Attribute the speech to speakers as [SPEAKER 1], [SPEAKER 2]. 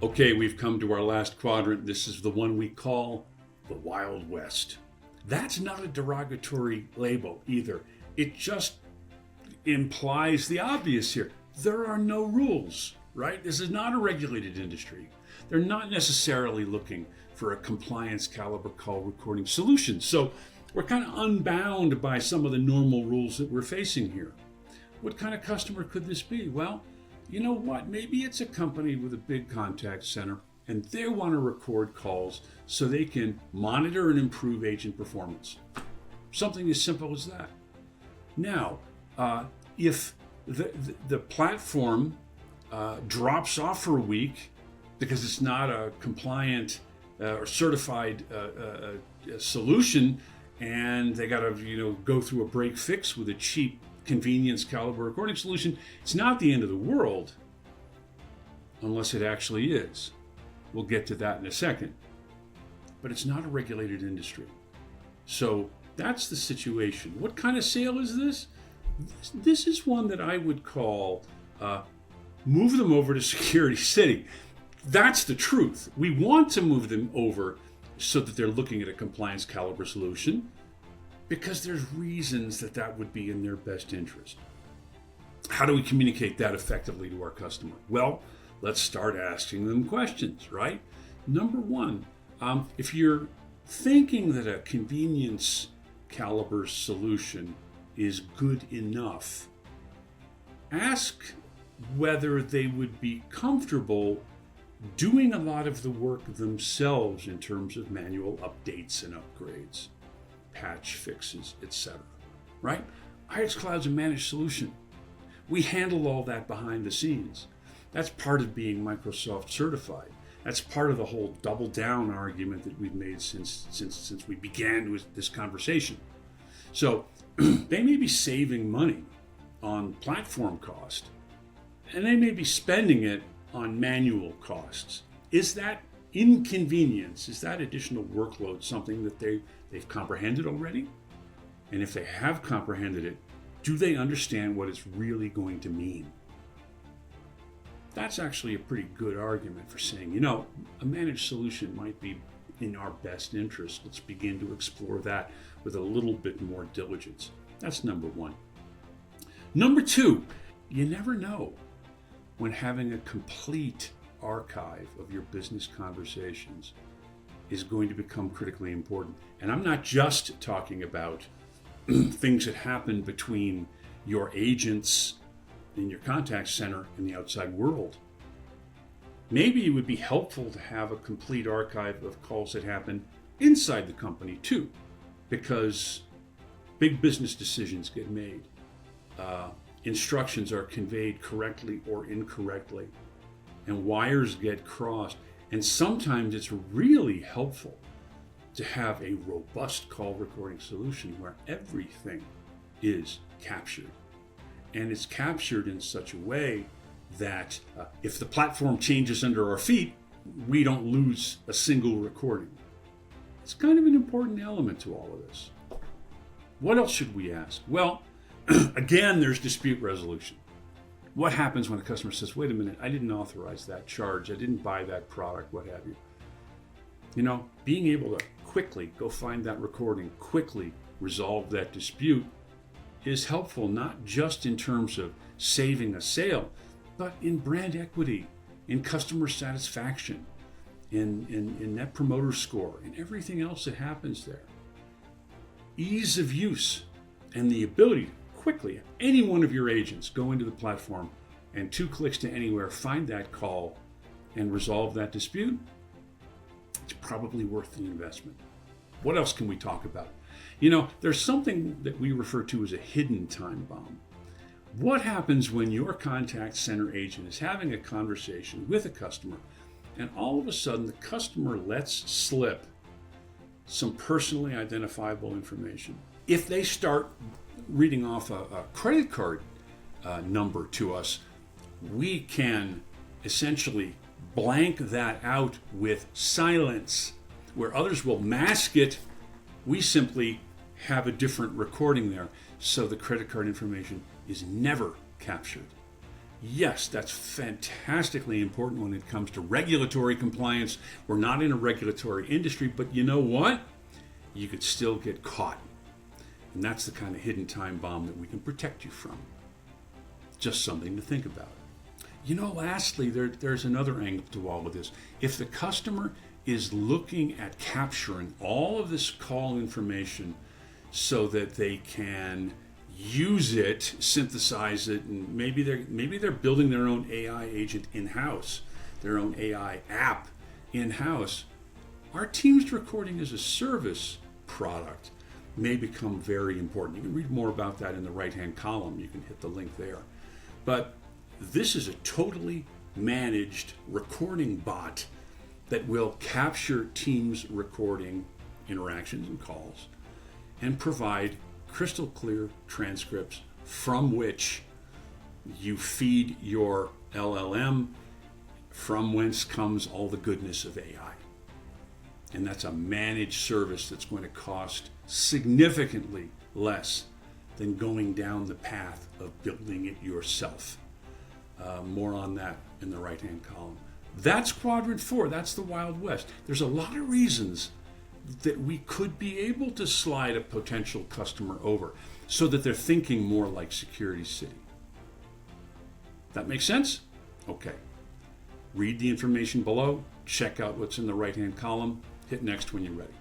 [SPEAKER 1] Okay, we've come to our last quadrant. This is the one we call the Wild West. That's not a derogatory label either. It just implies the obvious here. There are no rules, right? This is not a regulated industry. They're not necessarily looking for a compliance caliber call recording solution. So we're kind of unbound by some of the normal rules that we're facing here. What kind of customer could this be? Well, you know what? Maybe it's a company with a big contact center and they want to record calls so they can monitor and improve agent performance. Something as simple as that. Now, if the platform drops off for a week because it's not a compliant or certified solution, and they got to go through a break fix with a cheap convenience caliber recording solution, it's not the end of the world unless it actually is. We'll get to that in a second. But it's not a regulated industry. So that's the situation. What kind of sale is this? This is one that I would call move them over to Security City. That's the truth. We want to move them over so that they're looking at a compliance caliber solution, because there's reasons that would be in their best interest. How do we communicate that effectively to our customer? Well, let's start asking them questions, right? Number one, if you're thinking that a convenience caliber solution is good enough, ask whether they would be comfortable doing a lot of the work themselves in terms of manual updates and upgrades, patch fixes, etc. Right? IX Cloud's a managed solution. We handle all that behind the scenes. That's part of being Microsoft certified. That's part of the whole double down argument that we've made since we began with this conversation. So they may be saving money on platform cost, and they may be spending it on manual costs. Is that inconvenience, is that additional workload something that they've comprehended already? And if they have comprehended it, do they understand what it's really going to mean? That's actually a pretty good argument for saying, a managed solution might be in our best interest. Let's begin to explore that with a little bit more diligence. That's number one. Number two, you never know when having a complete archive of your business conversations is going to become critically important. And I'm not just talking about things that happen between your agents in your contact center and the outside world. Maybe it would be helpful to have a complete archive of calls that happen inside the company too, because big business decisions get made. Instructions are conveyed correctly or incorrectly, and wires get crossed. And sometimes it's really helpful to have a robust call recording solution where everything is captured. And it's captured in such a way that if the platform changes under our feet, we don't lose a single recording. It's kind of an important element to all of this. What else should we ask? Well, again, there's dispute resolution. What happens when a customer says, wait a minute, I didn't authorize that charge, I didn't buy that product, what have you? Being able to quickly go find that recording, quickly resolve that dispute is helpful, not just in terms of saving a sale, but in brand equity, in customer satisfaction, in net promoter score, and everything else that happens there. Ease of use and the ability to quickly, any one of your agents go into the platform and 2 clicks to anywhere, find that call and resolve that dispute, it's probably worth the investment. What else can we talk about? There's something that we refer to as a hidden time bomb. What happens when your contact center agent is having a conversation with a customer and all of a sudden the customer lets slip some personally identifiable information? If they start reading off a credit card number to us, we can essentially blank that out with silence. Where others will mask it, we simply have a different recording there, so the credit card information is never captured. Yes, that's fantastically important when it comes to regulatory compliance. We're not in a regulatory industry, but you know what? You could still get caught. And that's the kind of hidden time bomb that we can protect you from. Just something to think about. Lastly, there's another angle to all of this. If the customer is looking at capturing all of this call information so that they can use it, synthesize it, and maybe they're building their own AI agent in-house, their own AI app in-house, our Teams recording as a service product may become very important. You can read more about that in the right-hand column. You can hit the link there. But this is a totally managed recording bot that will capture Teams recording interactions and calls and provide crystal clear transcripts from which you feed your LLM, from whence comes all the goodness of AI. And that's a managed service that's going to cost significantly less than going down the path of building it yourself. More on that in the right-hand column. That's quadrant 4. That's the Wild West. There's a lot of reasons that we could be able to slide a potential customer over so that they're thinking more like Security City. That makes sense? Okay. Read the information below. Check out what's in the right-hand column. Hit next when you're ready.